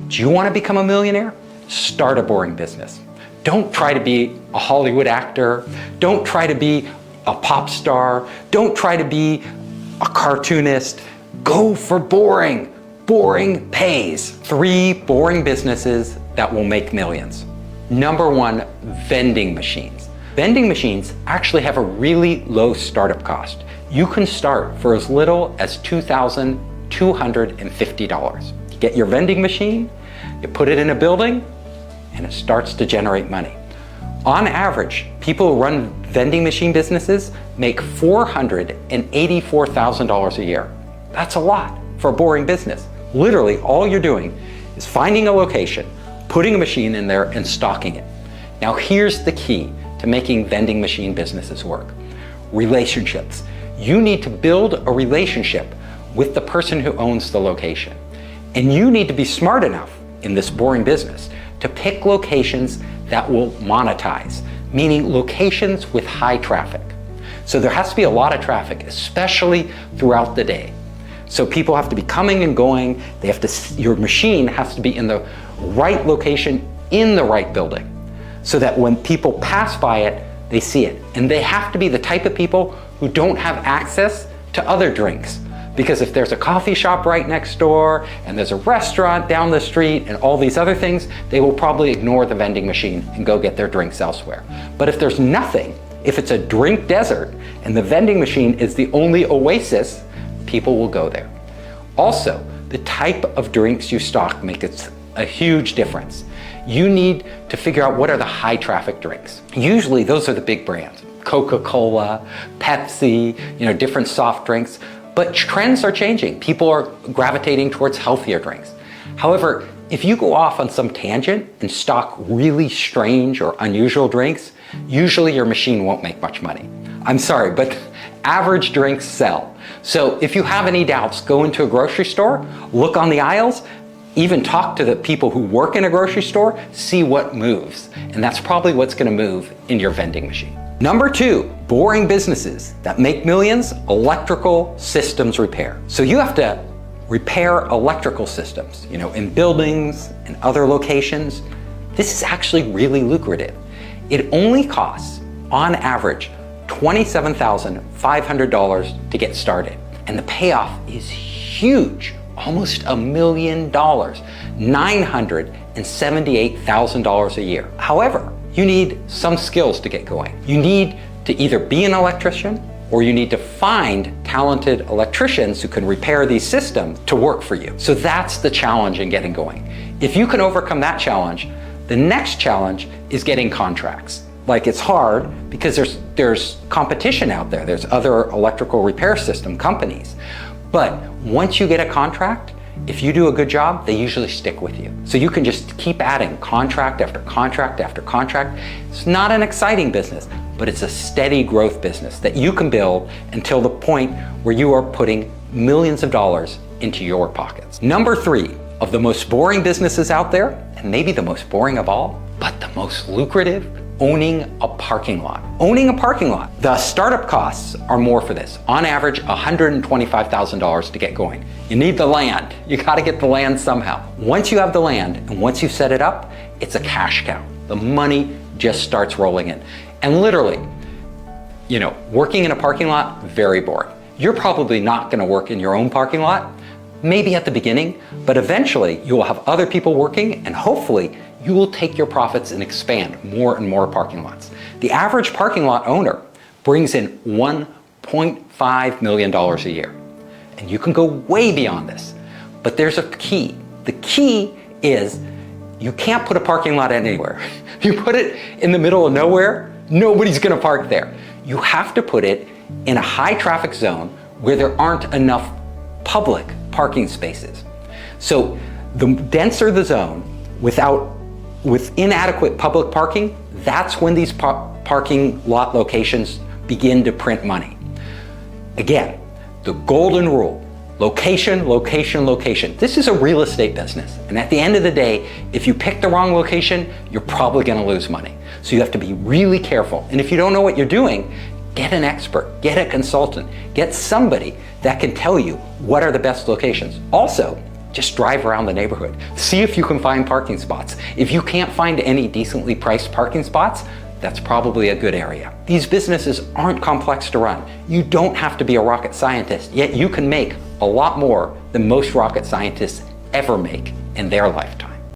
Do you want to become a millionaire? Start a boring business. Don't try to be a Hollywood actor. Don't try to be a pop star. Don't try to be a cartoonist. Go for boring. Boring pays. 3 boring businesses that will make millions. Number 1, vending machines. Vending machines actually have a really low startup cost. You can start for as little as $2,250. You get your vending machine, you put it in a building, and it starts to generate money. On average, people who run vending machine businesses make $484,000 a year. That's a lot for a boring business. Literally, all you're doing is finding a location, putting a machine in there, and stocking it. Now, here's the key to making vending machine businesses work. Relationships. You need to build a relationship with the person who owns the location. And you need to be smart enough in this boring business to pick locations that will monetize, meaning locations with high traffic. So there has to be a lot of traffic, especially throughout the day. So people have to be coming and going. They have to, your machine has to be in the right location in the right building so that when people pass by it, they see it. And they have to be the type of people who don't have access to other drinks. Because if there's a coffee shop right next door and there's a restaurant down the street and all these other things, they will probably ignore the vending machine and go get their drinks elsewhere. But if there's nothing, if it's a drink desert and the vending machine is the only oasis, people will go there. Also, the type of drinks you stock makes a huge difference. You need to figure out what are the high traffic drinks. Usually those are the big brands, Coca-Cola, Pepsi, different soft drinks. But trends are changing. People are gravitating towards healthier drinks. However, if you go off on some tangent and stock really strange or unusual drinks, usually your machine won't make much money. I'm sorry, but average drinks sell. So if you have any doubts, go into a grocery store, look on the aisles, even talk to the people who work in a grocery store, see what moves. And that's probably what's going to move in your vending machine. Number 2, boring businesses that make millions, electrical systems repair. So you have to repair electrical systems, in buildings and other locations. This is actually really lucrative. It only costs, on average, $27,500 to get started. And the payoff is huge, almost $1 million, $978,000 a year. However, you need some skills to get going. You need to either be an electrician or you need to find talented electricians who can repair these systems to work for you. So that's the challenge in getting going. If you can overcome that challenge, the next challenge is getting contracts. Like, it's hard because there's competition out there. There's other electrical repair system companies. But once you get a contract, if you do a good job, they usually stick with you. So you can just keep adding contract after contract after contract. It's not an exciting business, but it's a steady growth business that you can build until the point where you are putting millions of dollars into your pockets. Number 3 of the most boring businesses out there, and maybe the most boring of all, but the most lucrative, owning a parking lot. Owning a parking lot. The startup costs are more for this. On average, $125,000 to get going. You need the land. You gotta get the land somehow. Once you have the land and once you set it up, it's a cash cow. The money just starts rolling in. And literally, working in a parking lot, very boring. You're probably not gonna work in your own parking lot, maybe at the beginning, but eventually you will have other people working and hopefully you will take your profits and expand more and more parking lots. The average parking lot owner brings in $1.5 million a year. And you can go way beyond this, but there's a key. The key is you can't put a parking lot anywhere. If you put it in the middle of nowhere, nobody's gonna park there. You have to put it in a high traffic zone where there aren't enough public parking spaces. So the denser the zone with inadequate public parking, that's when these parking lot locations begin to print money. Again, the golden rule, location, location, location. This is a real estate business. And at the end of the day, if you pick the wrong location, you're probably gonna lose money. So you have to be really careful. And if you don't know what you're doing, get an expert, get a consultant, get somebody that can tell you what are the best locations. Also, just drive around the neighborhood. See if you can find parking spots. If you can't find any decently priced parking spots, that's probably a good area. These businesses aren't complex to run. You don't have to be a rocket scientist, yet you can make a lot more than most rocket scientists ever make in their lifetime.